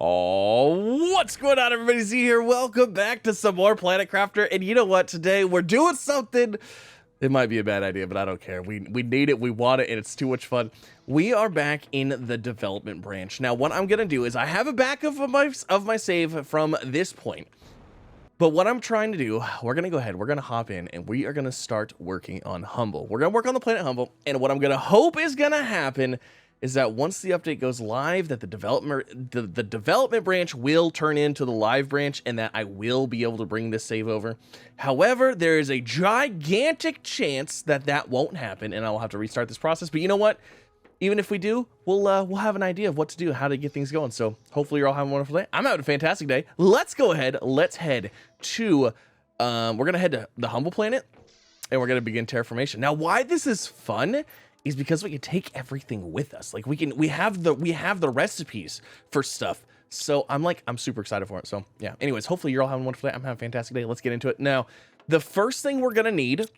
Oh, what's going on, everybody? Z here. Welcome back to some more Planet Crafter. And you know what? Today we're doing something. It might be a bad idea, but I don't care. We need it, we want it, and it's too much fun. We are back in the development branch. Now, what I'm gonna do is I have a backup of my save from this point. But what I'm trying to do, we're gonna go ahead, we're gonna hop in, and we are gonna start working on Humble. We're gonna work on the planet Humble, and what I'm gonna hope is gonna happen is that once the update goes live, that the development branch will turn into the live branch, and that I will be able to bring this save over. However, there is a gigantic chance that that won't happen, and I will have to restart this process. But you know what? Even if we do, we'll have an idea of what to do, how to get things going. So hopefully you're all having a wonderful day. I'm having a fantastic day. Let's go ahead. Let's head to, we're going to head to the Humble planet, and we're going to begin terraformation. Now, why this is fun is because we can take everything with us. Like we have the recipes for stuff. So I'm super excited for it. So yeah, anyways, hopefully you're all having a wonderful day. I'm having a fantastic day. Let's get into it. Now, the first thing we're going to need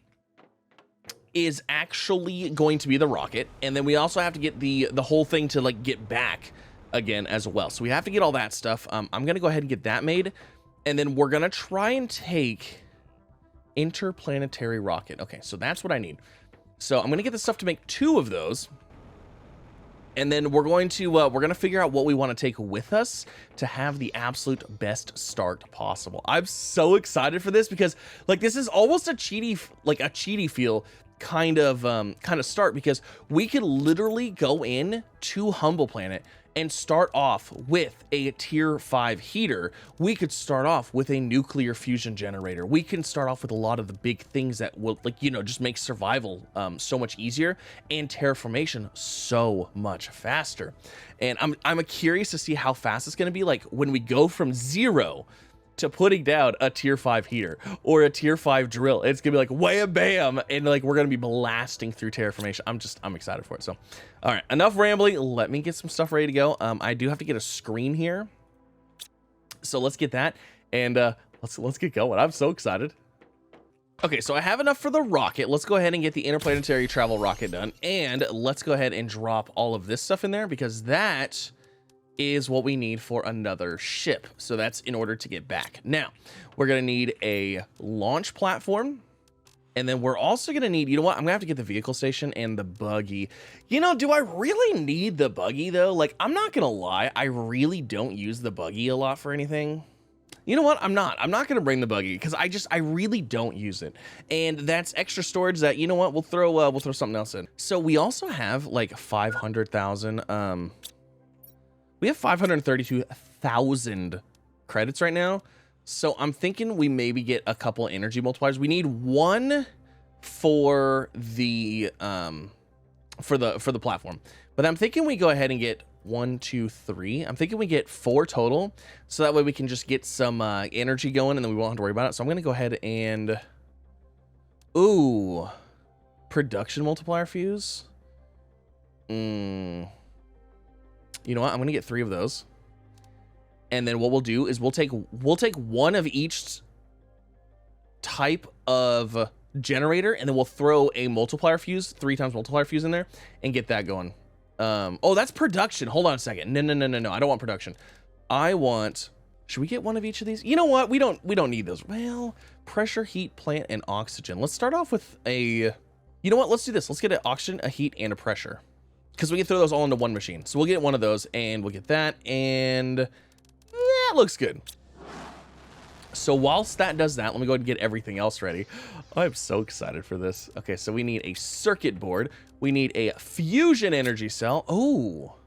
is actually going to be the rocket, and then we also have to get the whole thing to like get back again as well. So we have to get all that stuff. I'm gonna go ahead and get that made, and then we're gonna try and take interplanetary rocket. Okay, so that's what I need. So I'm gonna get the stuff to make 2 of those, and then we're going to figure out what we want to take with us to have the absolute best start possible. I'm so excited for this because like this is almost a cheaty feel kind of start, because we could literally go in to Humble Planet and start off with a tier 5 heater. We could start off with a nuclear fusion generator. We can start off with a lot of the big things that will, like, you know, just make survival so much easier and terraformation so much faster. And I'm curious to see how fast it's going to be, like when we go from 0 to putting down a tier 5 heater or a tier 5 drill. It's gonna be like wham bam, and like we're gonna be blasting through terraformation. I'm excited for it. So all right, enough rambling. Let me get some stuff ready to go. I do have to get a screen here, so let's get that, and let's get going. I'm so excited. Okay, so I have enough for the rocket. Let's go ahead and get the interplanetary travel rocket done, and let's go ahead and drop all of this stuff in there, because that is what we need for another ship. So that's in order to get back. Now, we're going to need a launch platform. And then we're also going to need, you know what? I'm going to have to get the vehicle station and the buggy. You know, do I really need the buggy though? Like, I'm not going to lie. I really don't use the buggy a lot for anything. You know what? I'm not going to bring the buggy because I really don't use it. And that's extra storage that, you know what? We'll throw something else in. So we also have like 500,000, we have 532,000 credits right now. So I'm thinking we maybe get a couple of energy multipliers. We need 1 for the platform. But I'm thinking we go ahead and get 1, 2, 3. I'm thinking we get 4 total. So that way we can just get some energy going, and then we won't have to worry about it. So I'm gonna go ahead and production multiplier fuse. You know what? I'm gonna get 3 of those, and then what we'll do is we'll take 1 of each type of generator, and then we'll throw a multiplier fuse, 3 times multiplier fuse in there, and get that going. Oh, that's production. Hold on a second. No. I don't want production. I want. Should we get 1 of each of these? You know what? We don't need those. Well, pressure, heat, plant, and oxygen. Let's start off with a. You know what? Let's do this. Let's get an oxygen, a heat, and a pressure, because we can throw those all into 1 machine. So we'll get 1 of those, and we'll get that, and that looks good. So whilst that does that, let me go ahead and get everything else ready. I'm so excited for this. Okay, so we need a circuit board. We need a fusion energy cell. Oh,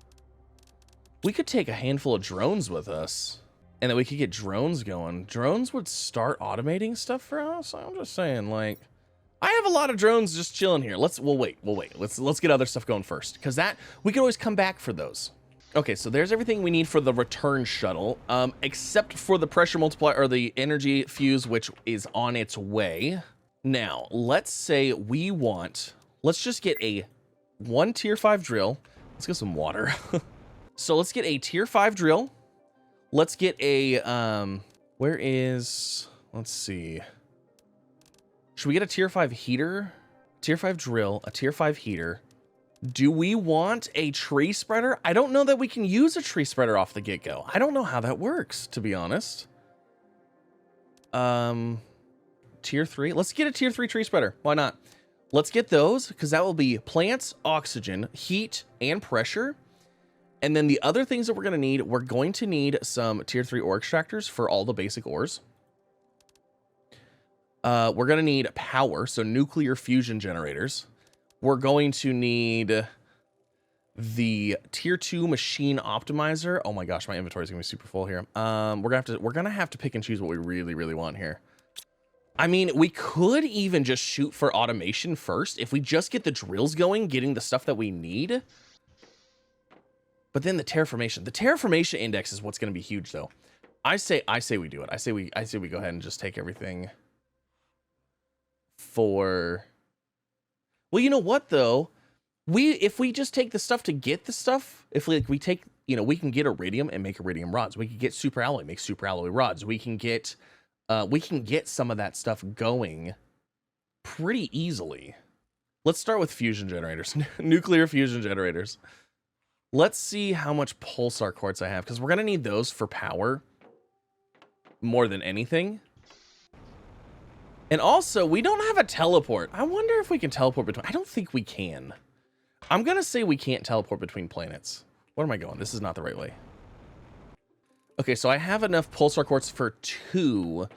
we could take a handful of drones with us, and then we could get drones going. Drones would start automating stuff for us. I'm just saying, like, I have a lot of drones just chilling here. We'll wait. Let's get other stuff going first, because that we can always come back for those. Okay, so there's everything we need for the return shuttle, except for the pressure multiplier or the energy fuse, which is on its way. Now, let's say let's just get a 1 tier 5 drill. Let's get some water. So let's get a tier 5 drill. Let's get a, let's see. Should we get a tier 5 heater? Tier 5 drill, a tier 5 heater, Do we want a tree spreader? I don't know that we can use a tree spreader off the get-go. I don't know how that works, to be honest. Tier 3. Let's get a tier 3 tree spreader. Why not? Let's get those, because that will be plants, oxygen, heat, and pressure. And then the other things that we're going to need some tier 3 ore extractors for all the basic ores. We're going to need power, so nuclear fusion generators. We're going to need the tier 2 machine optimizer. Oh my gosh, my inventory is gonna be super full here. We're gonna have to pick and choose what we really want here. I mean, we could even just shoot for automation first if we just get the drills going, getting the stuff that we need. But then the terraformation index is what's gonna be huge, though. I say we do it. I say we go ahead and just take everything for. Well, you know what though? If we just take the stuff to get the stuff, if we take, we can get iridium and make iridium rods. We can get super alloy, make super alloy rods. We can get some of that stuff going pretty easily. Let's start with fusion generators, nuclear fusion generators. Let's see how much pulsar quartz I have, because we're gonna need those for power more than anything. And also, we don't have a teleport. I wonder if we can teleport between. I don't think we can. I'm gonna say we can't teleport between planets. Where am I going? This is not the right way. Okay, so I have enough pulsar quartz for 2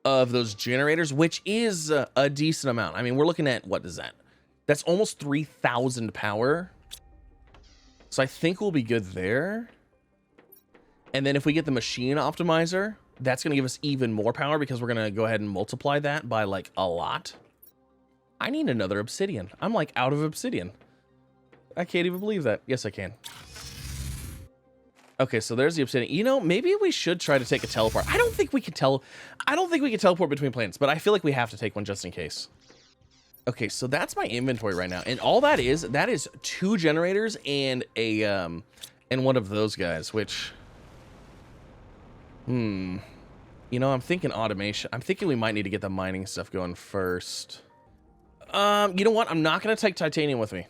of those generators, which is a decent amount. I mean, we're looking at, what is that? That's almost 3,000 power. So I think we'll be good there. And then if we get the machine optimizer, that's going to give us even more power, because we're going to go ahead and multiply that by like a lot. I need another obsidian. I'm like out of obsidian. I can't even believe that. Yes, I can. Okay, so there's the obsidian. Maybe we should try to take a teleport. I don't think we can teleport between planets, but I feel like we have to take one just in case. Okay, so that's my inventory right now. And all that is 2 generators and and one of those guys, which I'm thinking automation. I'm thinking we might need to get the mining stuff going first. You know what? I'm not going to take titanium with me,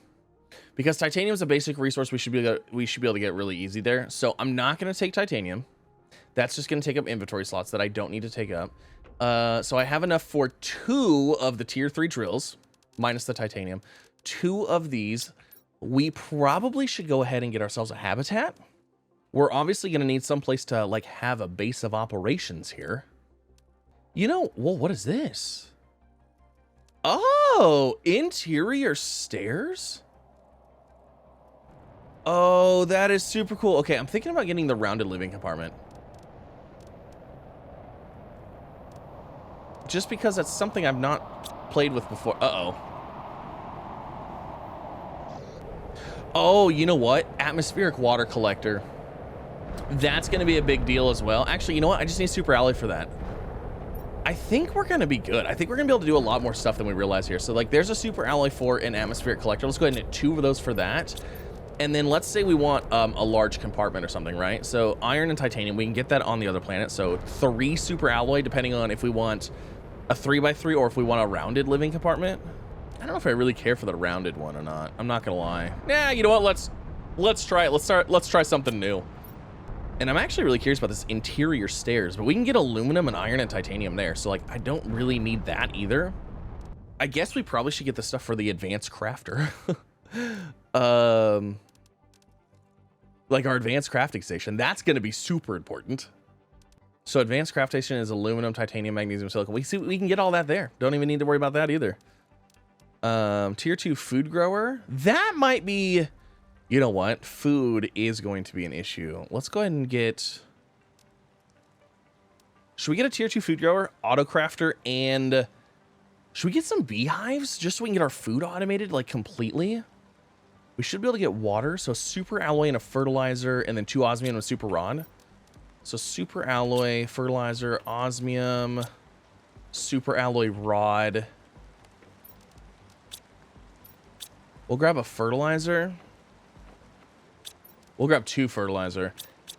because titanium is a basic resource we should be able to get really easy there. So I'm not going to take titanium. That's just going to take up inventory slots that I don't need to take up. So I have enough for 2 of the tier 3 drills, minus the titanium. 2 of these. We probably should go ahead and get ourselves a habitat. We're obviously going to need some place to have a base of operations here. Well, what is this? Oh, interior stairs? Oh, that is super cool. Okay, I'm thinking about getting the rounded living compartment. Just because that's something I've not played with before. Uh-oh. Oh, you know what? Atmospheric water collector. That's going to be a big deal as well. Actually, you know what? I just need super alloy for that. I think we're going to be good. I think we're going to be able to do a lot more stuff than we realize here. So, there's a super alloy for an atmospheric collector. Let's go ahead and get 2 of those for that. And then let's say we want a large compartment or something, right? So, iron and titanium, we can get that on the other planet. So, 3 super alloy, depending on if we want a 3x3 or if we want a rounded living compartment. I don't know if I really care for the rounded one or not. I'm not going to lie. Yeah, you know what? Let's try it. Let's try something new. And I'm actually really curious about this interior stairs, but we can get aluminum and iron and titanium there. So I don't really need that either. I guess we probably should get the stuff for the advanced crafter. Our advanced crafting station. That's going to be super important. So advanced craft station is aluminum, titanium, magnesium, silicon. We can get all that there. Don't even need to worry about that either. Tier 2 food grower. That might be... You know what? Food is going to be an issue. Let's go ahead and get... Should we get a tier 2 food grower, auto crafter, and... Should we get some beehives just so we can get our food automated, completely? We should be able to get water, so super alloy and a fertilizer, and then 2 osmium and a super rod. So super alloy, fertilizer, osmium, super alloy rod. We'll grab a fertilizer. We'll grab 2 fertilizer.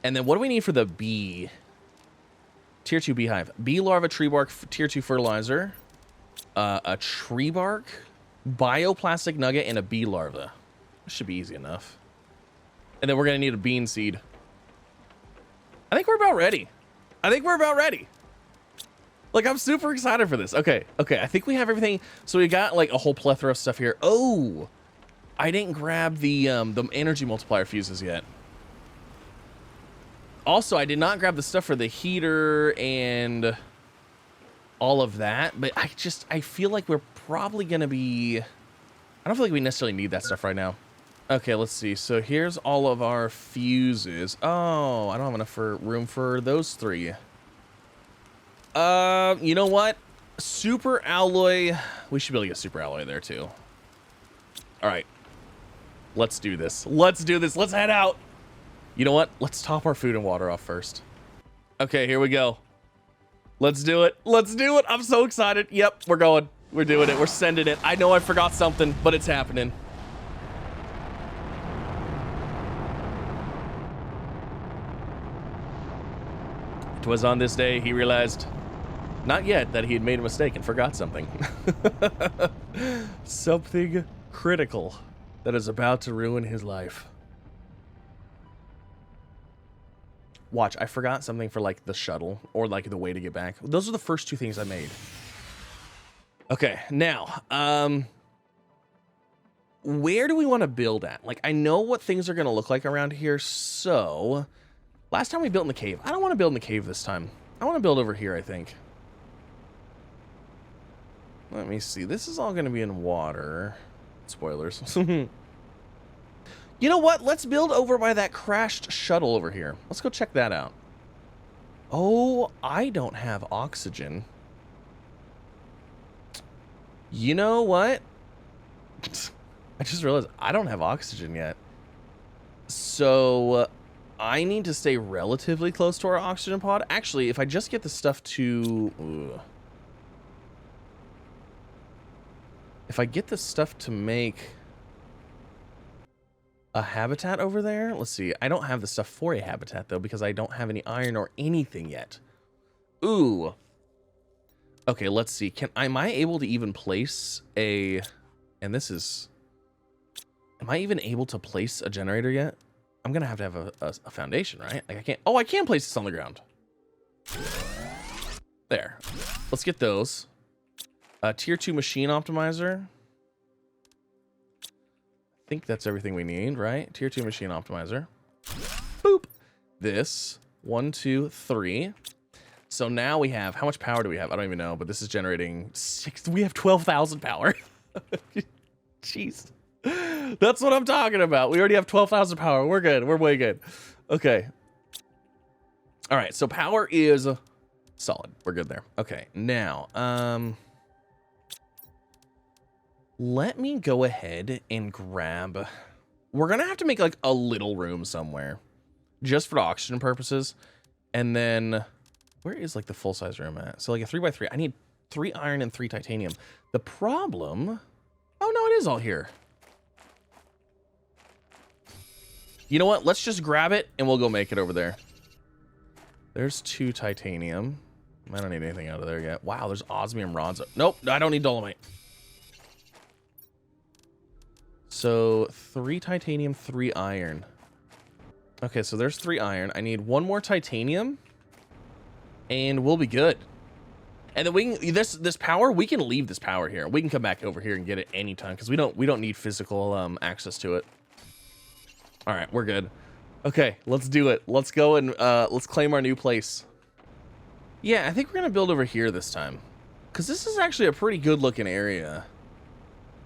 And then what do we need for the bee? Tier 2 beehive. Bee larva, tree bark, tier 2 fertilizer. A tree bark, bioplastic nugget, and a bee larva. This should be easy enough. And then we're gonna need a bean seed. I think we're about ready. I think we're about ready. Like, I'm super excited for this. Okay, okay, I think we have everything. So we got like a whole plethora of stuff here. Oh, I didn't grab the energy multiplier fuses yet. Also, I did not grab the stuff for the heater and all of that, but I feel like we're probably gonna be, I don't feel like we necessarily need that stuff right now. Okay, let's see. So here's all of our fuses. Oh, I don't have enough room for those 3. You know what? Super alloy. We should be able to get super alloy there too. All right. Let's do this. Let's do this. Let's head out. You know what? Let's top our food and water off first. Okay, here we go. Let's do it. Let's do it. I'm so excited. Yep, we're going. We're doing it. We're sending it. I know I forgot something, but it's happening. It was on this day he realized, not yet, that he had made a mistake and forgot something. Something critical that is about to ruin his life. Watch, I forgot something for like the shuttle or like the way to get back. Those are the first 2 things I made. Okay, now, where do we want to build at? Like, I know what things are going to look like around here, so last time we built in the cave. I don't want to build in the cave this time. I want to build over here, I think. Let me see. This is all going to be in water. Spoilers. You know what? Let's build over by that crashed shuttle over here. Let's go check that out. Oh, I don't have oxygen. You know what? I just realized I don't have oxygen yet. So I need to stay relatively close to our oxygen pod. Actually, if I just get the stuff to... If I get the stuff to make a habitat over there, let's see. I don't have the stuff for a habitat though because I don't have any iron or anything yet. Ooh. Okay, let's see. Am I able to even place a, and this is, am I even able to place a generator yet? I'm gonna have to have a foundation, right? Like I can't, oh, I can place this on the ground. There. Let's get those. Tier 2 machine optimizer. I think that's everything we need, right? Tier 2 machine optimizer. Boop. This. 1, 2, 3. So now we have, how much power do we have? I don't even know, but this is generating 6. We have 12,000 power. Jeez. That's what I'm talking about. We already have 12,000 power. We're good. We're way good. Okay. All right. So power is solid. We're good there. Okay. Now, let me go ahead and grab, we're going to have to make like a little room somewhere just for oxygen purposes. And then where is like the full size room at? So like a 3x3, I need 3 iron and 3 titanium. The problem, oh no, it is all here. You know what? Let's just grab it and we'll go make it over there. There's 2 titanium. I don't need anything out of there yet. Wow, there's osmium rods. Nope, I don't need dolomite. So 3 titanium, 3 iron. Okay, so there's 3 iron. I need 1 more titanium and we'll be good. And then we can, this power, we can leave this power here. We can come back over here and get it anytime because we don't need physical access to it. All right, we're good. Okay, let's do it. Let's go and let's claim our new place. Yeah, I think we're gonna build over here this time because this is actually a pretty good looking area.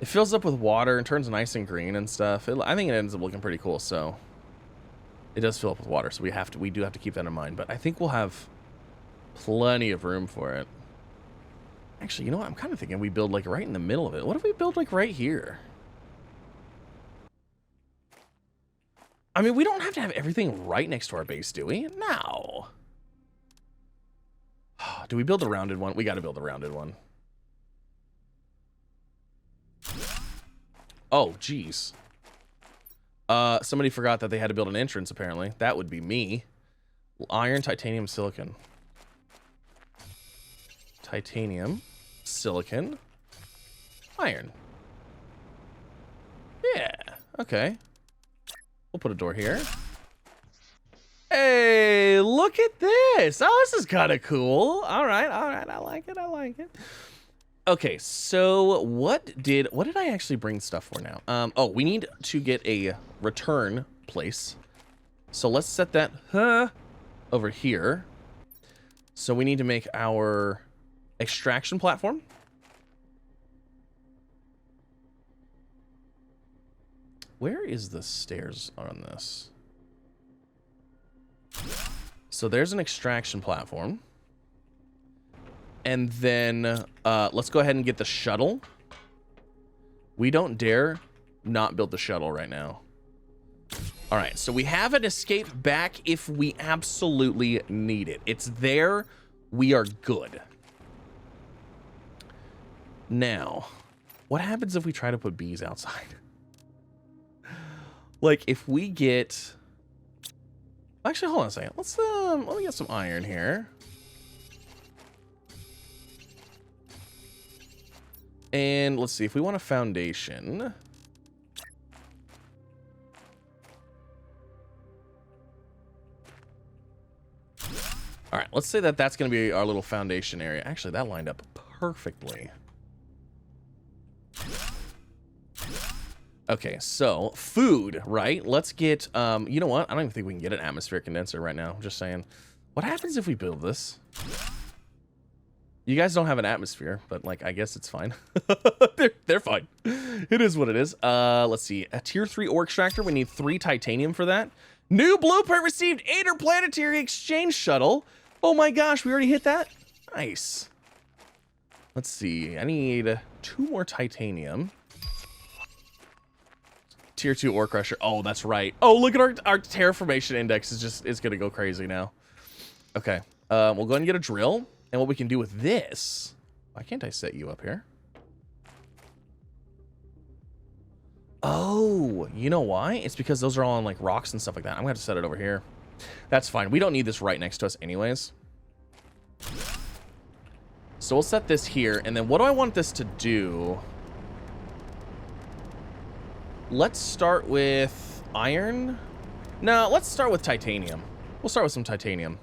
It fills up with water and turns nice and green and stuff. I think it ends up looking pretty cool. So it does fill up with water, so we do have to keep that in mind. But I think we'll have plenty of room for it. Actually, you know what? I'm kind of thinking we build like right in the middle of it. What if we build like right here? I mean, we don't have to have everything right next to our base, do we? No. Do we build a rounded one? We got to build a rounded one. Oh, geez. Somebody forgot that they had to build an entrance, apparently. That would be me. Iron, titanium, silicon. Titanium, silicon, iron. Yeah. Okay. We'll put a door here. Hey, look at this. Oh, this is kind of cool. All right. I like it. I like it. Okay, so what did I actually bring stuff for now? Oh, we need to get a return place. So let's set that over here. So we need to make our extraction platform. Where is the stairs on this? So there's an extraction platform. And then let's go ahead and get the shuttle. We don't dare not build the shuttle right now. All right, so we have an escape back if we absolutely need it. It's there. We are good. Now, what happens if we try to put bees outside? Like, if we get... Actually, hold on a second. Let me get some iron here. And let's see, if we want a foundation... All right, let's say that that's going to be our little foundation area. Actually, that lined up perfectly. Okay, so food, right? Let's get, you know what? I don't even think we can get an atmospheric condenser right now. I'm just saying. What happens if we build this? You guys don't have an atmosphere, but like, I guess it's fine. they're fine. It is what it is. Let's see. A tier 3 ore extractor. We need 3 titanium for that. New blueprint received. Interplanetary exchange shuttle. Oh my gosh, we already hit that? Nice. Let's see. I need 2 more titanium. Tier 2 ore crusher. Oh, that's right. Oh, look at our terraformation index is gonna go crazy now. Okay. We'll go ahead and get a drill. And what we can do with this... Why can't I set you up here? Oh, you know why? It's because those are all on like rocks and stuff like that. I'm gonna have to set it over here. That's fine. We don't need this right next to us anyways. So we'll set this here. And then what do I want this to do? Let's start with iron. No, let's start with titanium. We'll start with some titanium.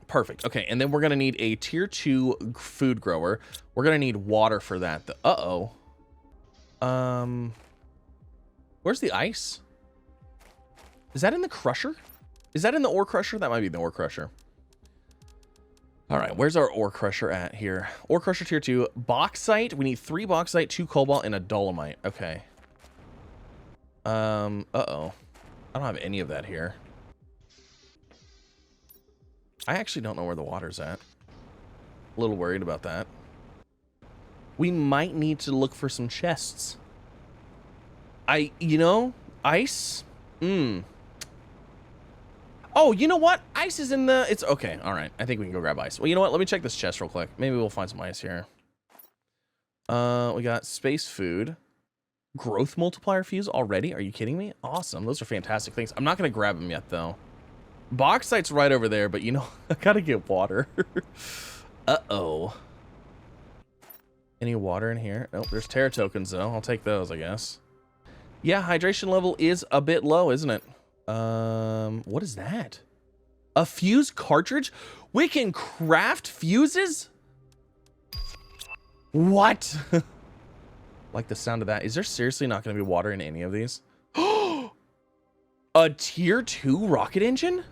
Perfect. Okay, and then we're going to need a tier 2 food grower. We're going to need water for that. Uh-oh. Where's the ice? Is that in the crusher? Is that in the ore crusher? That might be the ore crusher. All right, where's our ore crusher at here? Ore crusher tier 2. Bauxite. We need 3 bauxite, 2 cobalt, and a dolomite. Okay. Uh-oh. I don't have any of that here. I actually don't know where the water's at. A little worried about that. We might need to look for some chests. You know, ice? Oh, you know what? Ice is in the... It's okay. All right. I think we can go grab ice. Well, you know what? Let me check this chest real quick. Maybe we'll find some ice here. We got space food. Growth multiplier fuse already? Are you kidding me? Awesome. Those are fantastic things. I'm not going to grab them yet, though. Bauxite's right over there, but you know, I gotta get water. Uh-oh. Any water in here? Nope, there's terra tokens, though. I'll take those, I guess. Yeah, hydration level is a bit low, isn't it? What is that? A fuse cartridge? We can craft fuses? What? Like the sound of that. Is there seriously not going to be water in any of these? A tier 2 rocket engine?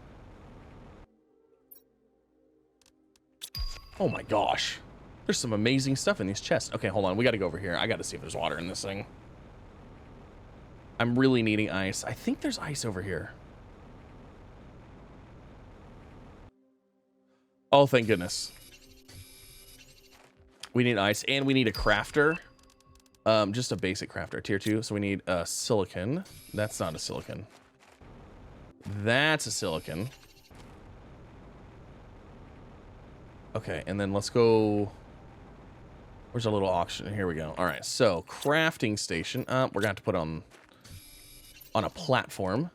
Oh my gosh. There's some amazing stuff in these chests. Okay, hold on. We got to go over here. I got to see if there's water in this thing. I'm really needing ice. I think there's ice over here. Oh, thank goodness. We need ice and we need a crafter. Just a basic crafter, tier 2. So we need a silicon. That's not a silicon. That's a silicon. Okay, and then let's go. Where's our little auction? Here we go. All right, so crafting station. We're gonna have to put on a platform.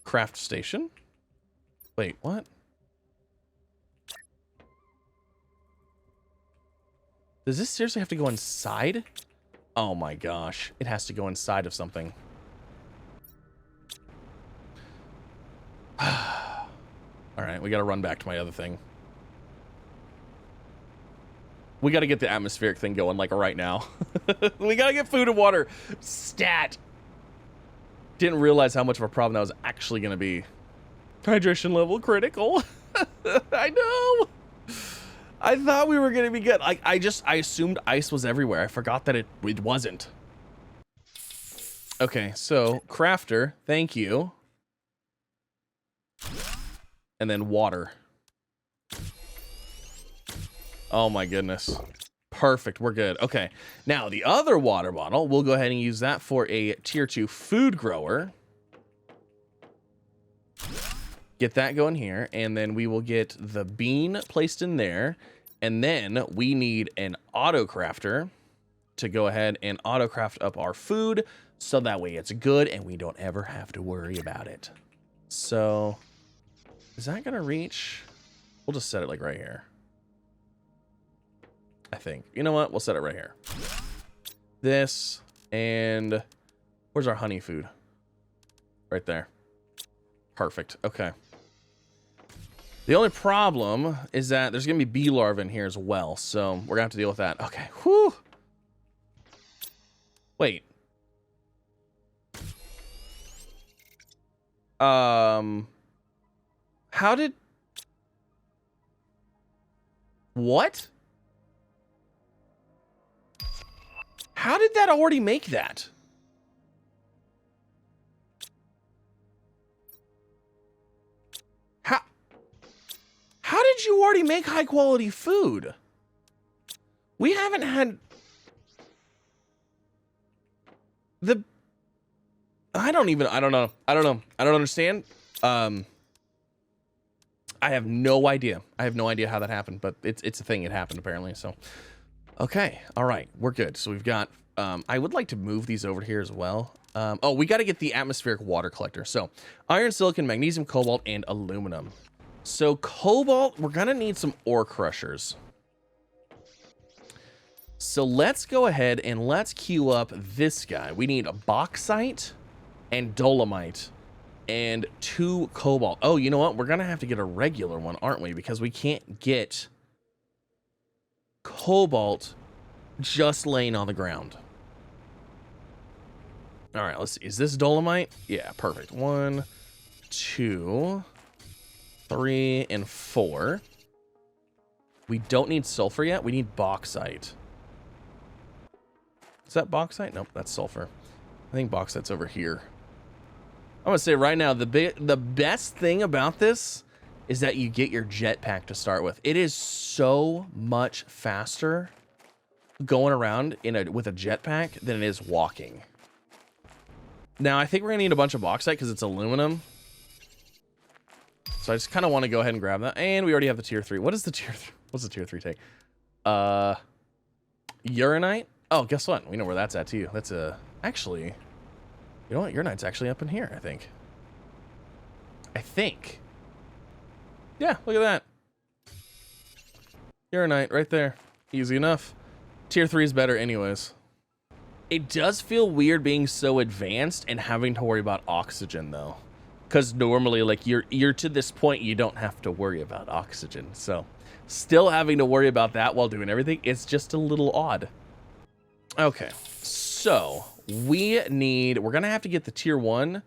Craft station. Wait, what? Does this seriously have to go inside? Oh my gosh. It has to go inside of something. All right, we got to run back to my other thing. We got to get the atmospheric thing going, like, right now. We got to get food and water. Stat. Didn't realize how much of a problem that was actually going to be. Hydration level critical. I know. I thought we were going to be good. Like, I assumed ice was everywhere. I forgot that it wasn't. Okay, so crafter, thank you. And then water. Oh my goodness. Perfect, we're good. Okay, now the other water bottle, we'll go ahead and use that for a tier 2 food grower. Get that going here, and then we will get the bean placed in there, and then we need an auto crafter to go ahead and auto craft up our food, so that way it's good and we don't ever have to worry about it. So, is that gonna reach? We'll just set it like right here. I think. You know what? We'll set it right here. This, and where's our honey food? Right there. Perfect. Okay. The only problem is that there's going to be bee larvae in here as well, so we're going to have to deal with that. Okay. Whew. Wait. How did... What? How did that already make that? How did you already make high quality food? We haven't had the... I don't know. I don't understand. I have no idea. I have no idea how that happened, but it's a thing. It happened apparently. So, okay. All right. We're good. So we've got, I would like to move these over here as well. Oh, we got to get the atmospheric water collector. So iron, silicon, magnesium, cobalt, and aluminum. So cobalt, we're going to need some ore crushers. So let's go ahead and let's queue up this guy. We need a bauxite and dolomite and 2 cobalt. Oh, you know what? We're going to have to get a regular one, aren't we? Because we can't get cobalt just laying on the ground. All right, let's see. Is this dolomite? Yeah, perfect. 1, 2, 3, and 4. We don't need sulfur yet. We need bauxite. Is that bauxite? Nope, that's sulfur. I think bauxite's over here. I'm gonna say right now, the best thing about this is that you get your jetpack to start with. It is so much faster going around with a jetpack than it is walking. Now, I think we're gonna need a bunch of bauxite because it's aluminum. So I just kind of want to go ahead and grab that. And we already have the tier 3. What is the tier 3? What's the tier 3 take? Uranite? Oh, guess what? We know where that's at too. That's actually, you know what? Uranite's actually up in here, I think. Yeah, look at that. Uranite right there. Easy enough. Tier 3 is better anyways. It does feel weird being so advanced and having to worry about oxygen though. Because normally, like, you're to this point, you don't have to worry about oxygen. So, still having to worry about that while doing everything, it's just a little odd. Okay, so we're gonna have to get the tier 1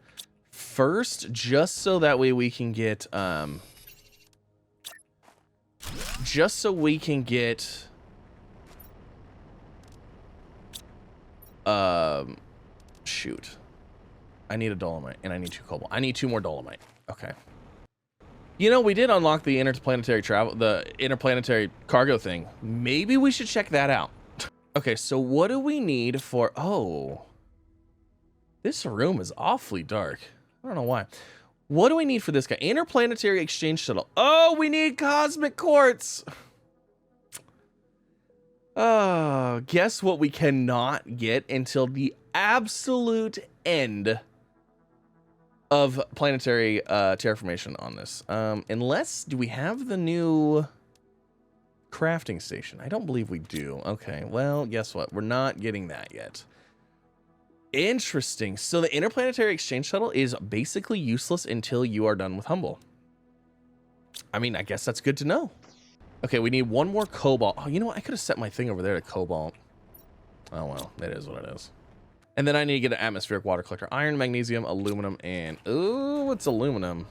first, just so that way we can get, shoot. I need a dolomite, and I need 2 cobalt. I need 2 more dolomite. Okay. You know, we did unlock the interplanetary cargo thing. Maybe we should check that out. Okay, so what do we need for... Oh. This room is awfully dark. I don't know why. What do we need for this guy? Interplanetary exchange shuttle. Oh, we need cosmic quartz. Oh, guess what we cannot get until the absolute end of planetary terraformation on this. Unless, do we have the new... Crafting station. I don't believe we do. Okay, well, guess what? We're not getting that yet. Interesting. So the interplanetary exchange shuttle is basically useless until you are done with Humble. I mean, I guess that's good to know. Okay, we need one more cobalt. Oh, you know what? I could have set my thing over there to cobalt. Oh, well, it is what it is. And then I need to get an atmospheric water collector. Iron, magnesium, aluminum, and... Ooh, it's aluminum.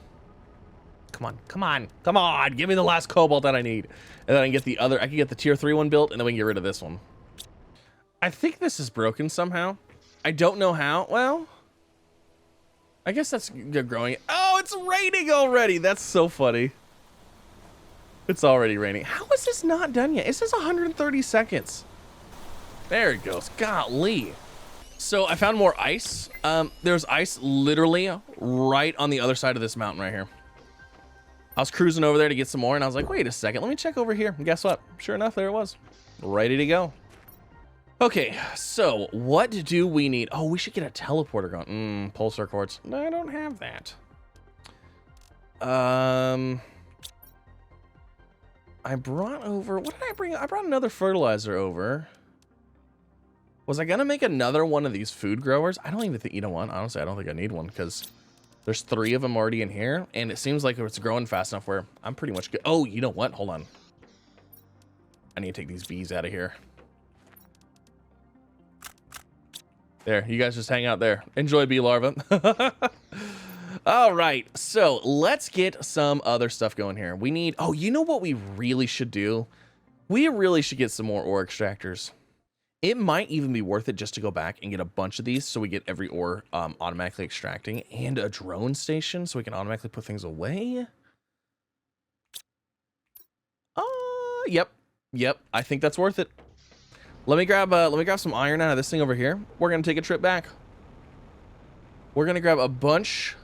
Come on, come on, come on. Give me the last cobalt that I need. And then I can get the other... I can get the tier 3 one built, and then we can get rid of this one. I think this is broken somehow. I don't know how. Well, I guess that's growing. Oh, it's raining already. That's so funny. It's already raining. How is this not done yet? It says 130 seconds. There it goes. Golly. So I found more ice. There's ice literally right on the other side of this mountain right here. I was cruising over there to get some more, and I was like, wait a second. Let me check over here. And guess what? Sure enough, there it was. Ready to go. Okay, so what do we need? Oh, we should get a teleporter going. Pulsar quartz. No, I don't have that. I brought over... What did I bring? I brought another fertilizer over. Was I going to make another one of these food growers? I don't even think... You know what? Honestly, I don't think I need one because there's 3 of them already in here. And it seems like it's growing fast enough where I'm pretty much good. Oh, you know what? Hold on. I need to take these bees out of here. There, you guys just hang out there. Enjoy bee larva. All right, so let's get some other stuff going here. We need, oh, you know what we really should do? We really should get some more ore extractors. It might even be worth it just to go back and get a bunch of these so we get every ore automatically extracting, and a drone station so we can automatically put things away. Yep, I think that's worth it. Let me grab some iron out of this thing over here. We're gonna take a trip back. We're gonna grab a bunch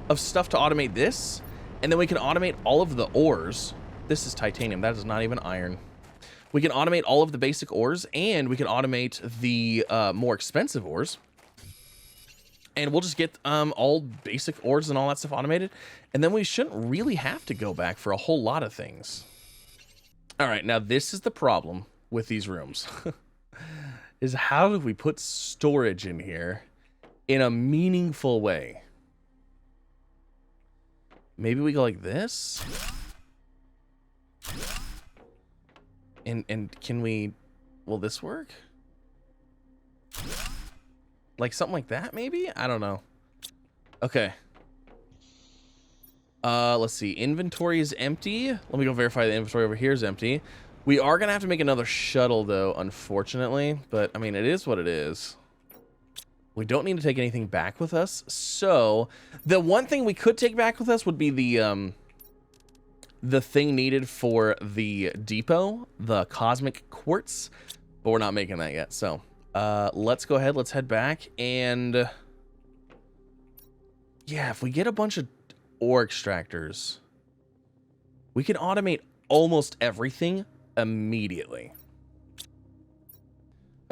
of stuff to automate this, and then we can automate all of the ores. This is titanium. That is not even iron. We can automate all of the basic ores, and we can automate the more expensive ores. And we'll just get all basic ores and all that stuff automated, and then we shouldn't really have to go back for a whole lot of things. All right, now this is the problem with these rooms. Is how do we put storage in here in a meaningful way? Maybe we go like this. And can we, will this work? Like something like that maybe? I don't know. Okay. Let's see. Inventory is empty. Let me go verify the inventory over here is empty. We are going to have to make another shuttle, though, unfortunately. But, I mean, it is what it is. We don't need to take anything back with us. So, the one thing we could take back with us would be the thing needed for the depot, the cosmic quartz. But we're not making that yet. So, let's go ahead. Let's head back. And, yeah, if we get a bunch of ore extractors, we can automate almost everything immediately.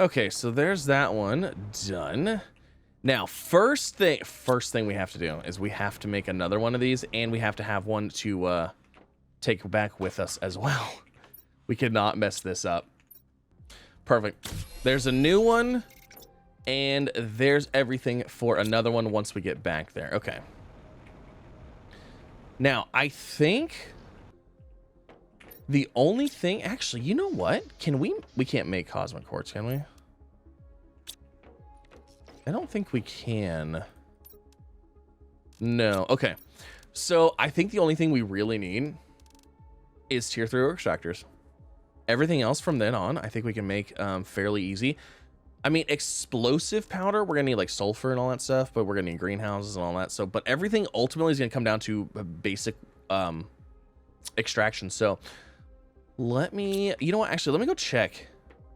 Okay, so there's that one done. Now, first thing we have to do is we have to make another one of these, and we have to have one to take back with us as well. We cannot mess this up. Perfect. There's a new one, and there's everything for another one once we get back there. Okay. Now, I think the only thing, actually, you know what? Can we can't make cosmic quartz, can we? I don't think we can. No. Okay. So I think the only thing we really need is tier 3 ore extractors. Everything else from then on, I think we can make fairly easy. I mean, explosive powder, we're gonna need like sulfur and all that stuff, but we're gonna need greenhouses and all that. So, but everything ultimately is gonna come down to basic extraction. So let me, you know what? Actually, let me go check.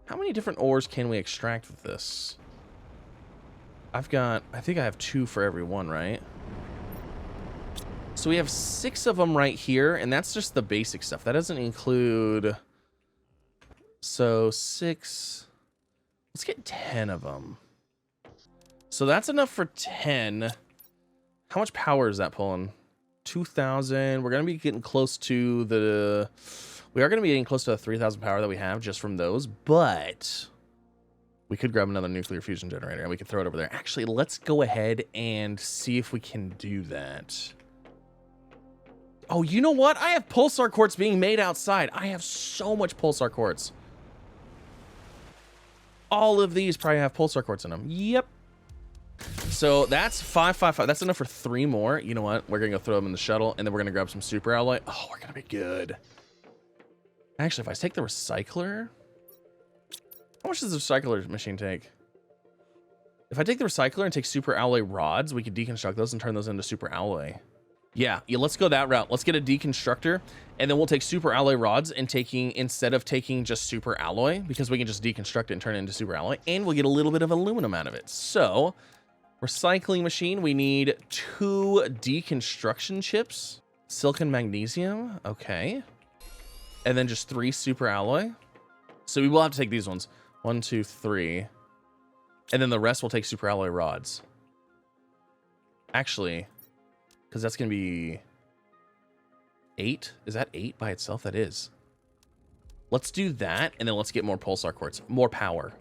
How many different ores can we extract with this? I think I have 2 for every one, right? So we have 6 of them right here, and that's just the basic stuff. That doesn't include, so 6, let's get 10 of them. So that's enough for 10. How much power is that pulling? 2,000. We're going to be getting close to the, We are going to be getting close to the 3,000 power that we have just from those, but we could grab another nuclear fusion generator and we could throw it over there. Actually, let's go ahead and see if we can do that. Oh, you know what? I have pulsar quartz being made outside. I have so much pulsar quartz. All of these probably have pulsar quartz in them. Yep. So that's 555. That's enough for 3 more. You know what? We're going to go throw them in the shuttle, and then we're going to grab some super alloy. Oh, we're going to be good. Actually, if I take the recycler... How much does the recycler machine take? If I take the recycler and take super alloy rods, we could deconstruct those and turn those into super alloy. Yeah, let's go that route. Let's get a deconstructor, and then we'll take super alloy rods and instead of taking just super alloy, because we can just deconstruct it and turn it into super alloy, and we'll get a little bit of aluminum out of it. So, recycling machine, we need 2 deconstruction chips, silicon magnesium, okay, and then just 3 super alloy. So we will have to take these ones. 1, 2, 3, and then the rest will take super alloy rods. Actually, because that's going to be 8. Is that 8 by itself? That is. Let's do that, and then let's get more pulsar quartz. More power.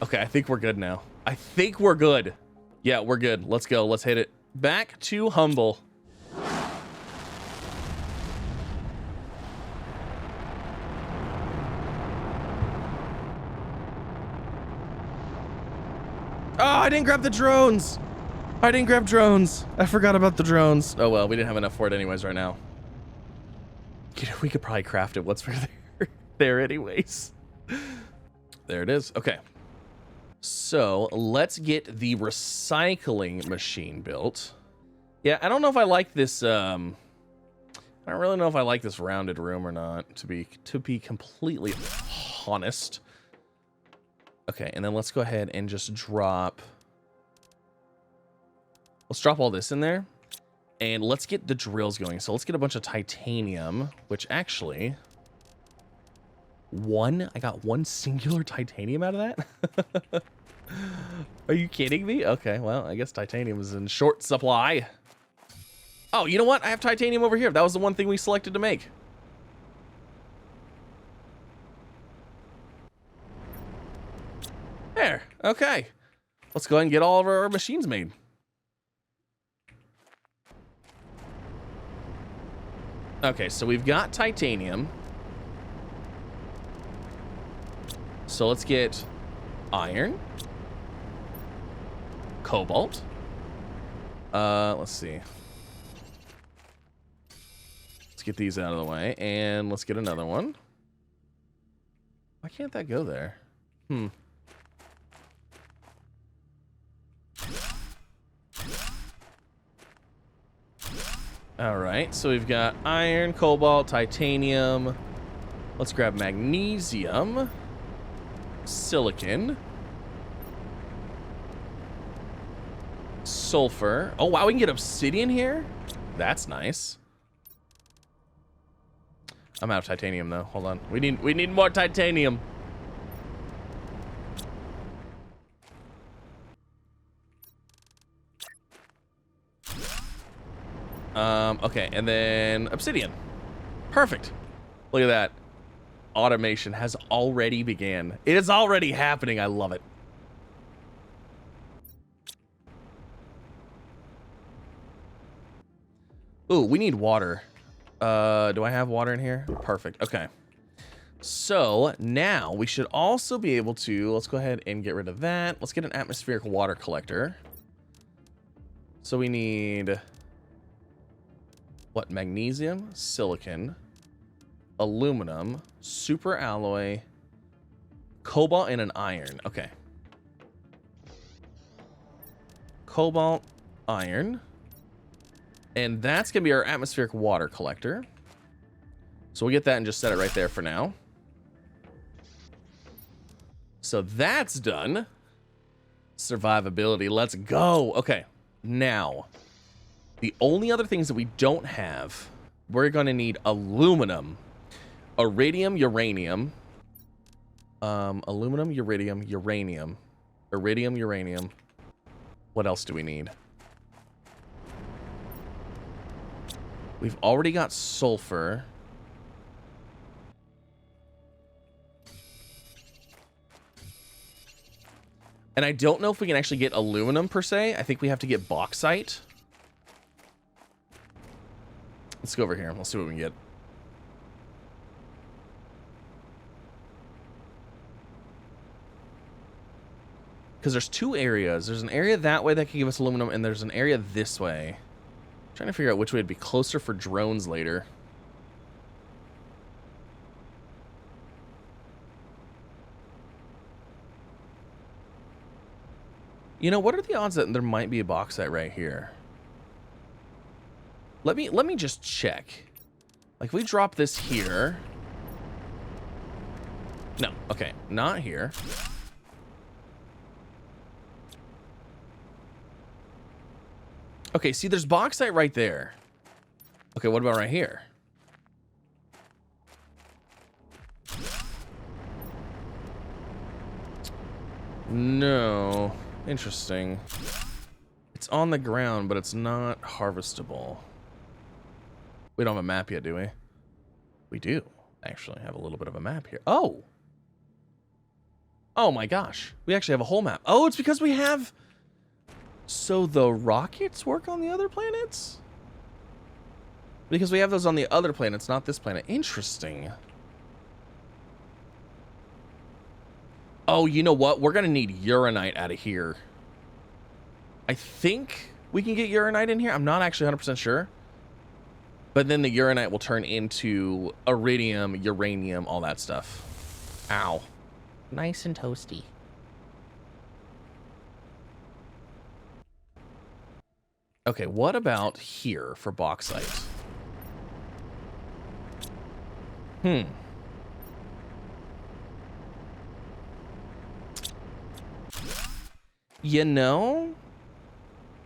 Okay, I think we're good now. I think we're good. Yeah, we're good. Let's go. Let's hit it. Back to humble. Oh, I didn't grab the drones. I didn't grab drones. I forgot about the drones. Oh, well, we didn't have enough for it anyways right now. You know, we could probably craft it once we're there anyways. There it is. Okay. So let's get the recycling machine built. Yeah, I don't know if I like this. I don't really know if I like this rounded room or not, to be completely honest. Okay, and then let's go ahead and just drop. Let's drop all this in there, and let's get the drills going. So let's get a bunch of titanium, which actually, I got 1 singular titanium out of that? Are you kidding me? Okay, well, I guess titanium is in short supply. Oh, you know what? I have titanium over here. That was the one thing we selected to make. There, okay. Let's go ahead and get all of our machines made. Okay, so we've got titanium. So let's get iron. Cobalt. Let's see. Let's get these out of the way, and let's get another one. Why can't that go there? All right, so we've got iron, cobalt, titanium. Let's grab magnesium, silicon, sulfur. Oh, wow, we can get obsidian here? That's nice. I'm out of titanium, though. Hold on. We need more titanium. Okay, and then obsidian. Perfect. Look at that. Automation has already began. It is already happening. I love it. Ooh, we need water. Do I have water in here? Perfect. Okay. So now we should also be able to, let's go ahead and get rid of that. Let's get an atmospheric water collector. So we need what? Magnesium, silicon, aluminum, super alloy, cobalt, and an iron. Okay. Cobalt, iron. And that's going to be our atmospheric water collector. So we'll get that and just set it right there for now. So that's done. Survivability. Let's go. Okay. Now, the only other things that we don't have, we're going to need aluminum, iridium, uranium, aluminum, iridium, uranium, iridium, uranium. What else do we need? We've already got sulfur. And I don't know if we can actually get aluminum per se. I think we have to get bauxite. Let's go over here. Let's see what we can get. Because there's two areas. There's an area that way that can give us aluminum, and there's an area this way. I'm trying to figure out which way would be closer for drones later. You know, what are the odds that there might be a bauxite right here? Let me just check. Like, if we drop this here. No, okay, not here. Okay, see, there's bauxite right there. Okay, what about right here? No. Interesting. It's on the ground, but it's not harvestable. We don't have a map yet, do we? We do actually have a little bit of a map here. Oh! Oh my gosh. We actually have a whole map. Oh, it's because we have... So the rockets work on the other planets? Because we have those on the other planets, not this planet. Interesting. Oh, you know what? We're going to need uranite out of here. I think we can get uranite in here. I'm not actually 100% sure. But then the uranite will turn into iridium, uranium, all that stuff. Ow. Nice and toasty. Okay, what about here for bauxite? You know,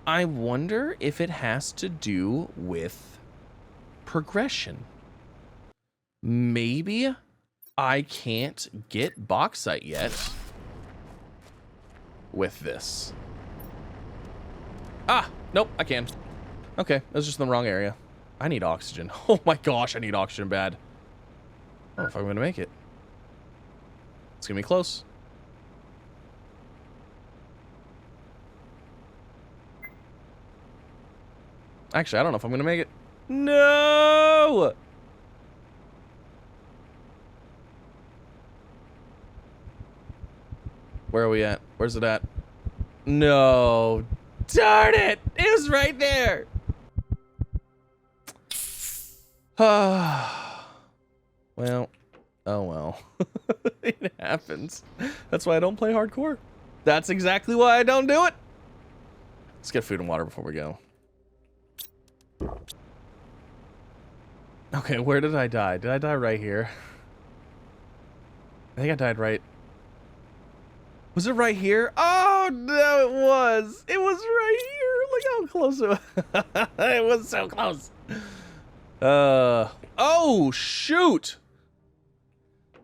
I wonder if it has to do with progression. Maybe I can't get bauxite yet with this. Ah, nope, I can. Okay, that was just in the wrong area. I need oxygen. Oh my gosh, I need oxygen bad. I don't know if I'm gonna make it. It's gonna be close. Actually, I don't know if I'm gonna make it. No! Where are we at? Where's it at? No. Darn it! It was right there! Well, oh well. It happens. That's why I don't play hardcore. That's exactly why I don't do it. Let's get food and water before we go. Okay, where did I die? Did I die right here? I think I died right. Was it right here? Oh, no, it was. It was right here. Look how close it was. It was so close. Oh, shoot.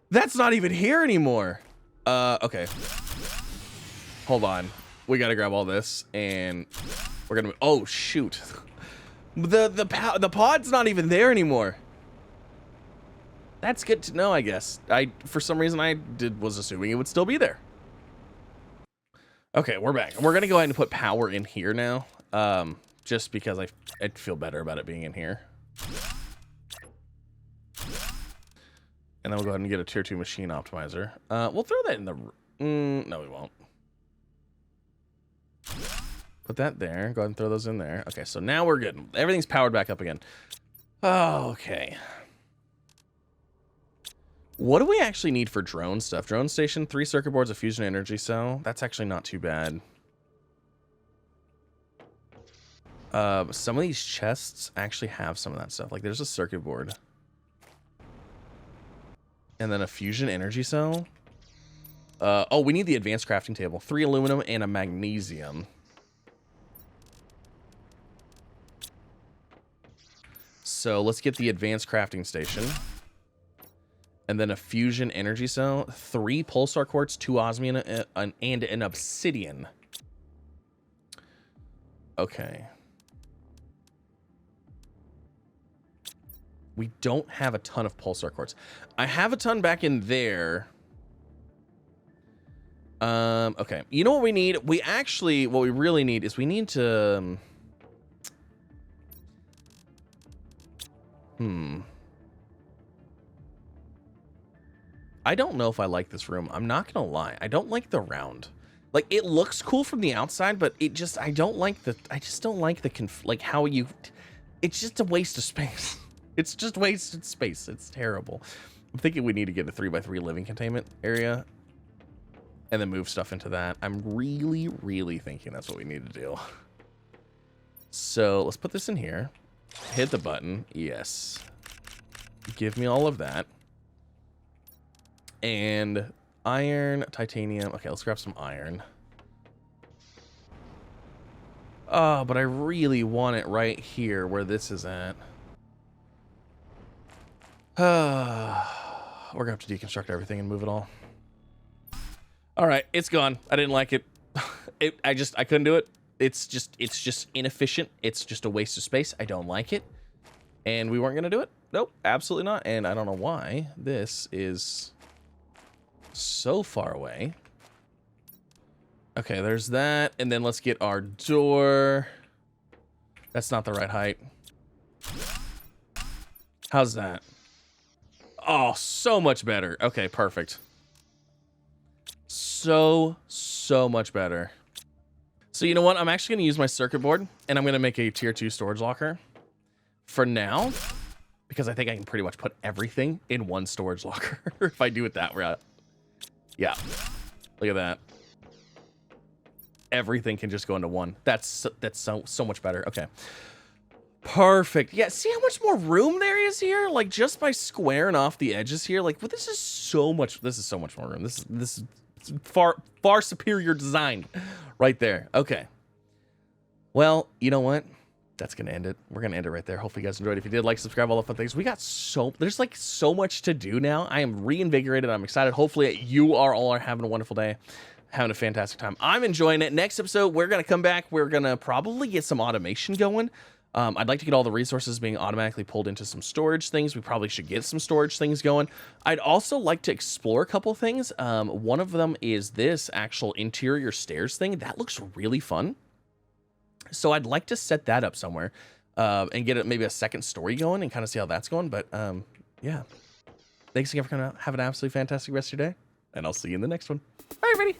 That's not even here anymore. Okay. Hold on. We got to grab all this and we're going to, oh, shoot. The pod's not even there anymore. That's good to know, I guess. For some reason, was assuming it would still be there. Okay, we're back. We're gonna go ahead and put power in here now, just because I'd feel better about it being in here. And then we'll go ahead and get a tier 2 machine optimizer. We'll throw that in the... no, we won't. Put that there. Go ahead and throw those in there. Okay, so now we're good. Everything's powered back up again. Oh, okay. What do we actually need for drone stuff? Drone station, 3 circuit boards, a fusion energy cell. That's actually not too bad. Some of these chests actually have some of that stuff. Like there's a circuit board. And then a fusion energy cell. Oh, we need the advanced crafting table. 3 aluminum and a magnesium. So let's get the advanced crafting station. And then a fusion energy cell, 3 pulsar quartz, 2 osmium, and an obsidian. Okay. We don't have a ton of pulsar quartz. I have a ton back in there. Okay. You know what we need? What we really need is we need to... I don't know if I like this room. I'm not gonna lie. I don't like the round. Like, it looks cool from the outside, but it just, I just don't like the, how you, it's just a waste of space. It's just wasted space. It's terrible. I'm thinking we need to get a 3x3 living containment area and then move stuff into that. I'm really, really thinking that's what we need to do. So let's put this in here. Hit the button. Yes. Give me all of that. And iron, titanium. Okay, let's grab some iron. Oh, but I really want it right here where this is at. We're gonna have to deconstruct everything and move it all. All right, it's gone. I didn't like it. I couldn't do it. It's just inefficient. It's just a waste of space. I don't like it. And we weren't gonna do it. Nope, absolutely not. And I don't know why this is so far away. Okay, there's that. And then let's get our door. That's not the right height. How's that? Oh, so much better. Okay, perfect. So much better. So you know what? I'm actually going to use my circuit board, and I'm going to make a tier 2 storage locker for now, because I think I can pretty much put everything in one storage locker if I do it that route. Yeah, look at that. Everything can just go into one. That's so much better. Okay, perfect. Yeah, see how much more room there is here? Like, just by squaring off the edges here, like, well, this is so much more room. This is far superior design right there. Okay, well, you know what, that's gonna end it. We're gonna end it right there. Hopefully you guys enjoyed. If you did, like, subscribe, all the fun things. There's like so much to do now. I am reinvigorated. I'm excited. Hopefully you are having a wonderful day, having a fantastic time. I'm enjoying it. Next episode, we're gonna come back. We're gonna probably get some automation going. I'd like to get all the resources being automatically pulled into some storage things. We probably should get some storage things going. I'd also like to explore a couple things. One of them is this actual interior stairs thing. That looks really fun. So I'd like to set that up somewhere and get maybe a second story going and kind of see how that's going. But yeah, thanks again for coming out. Have an absolutely fantastic rest of your day, and I'll see you in the next one. Bye, everybody.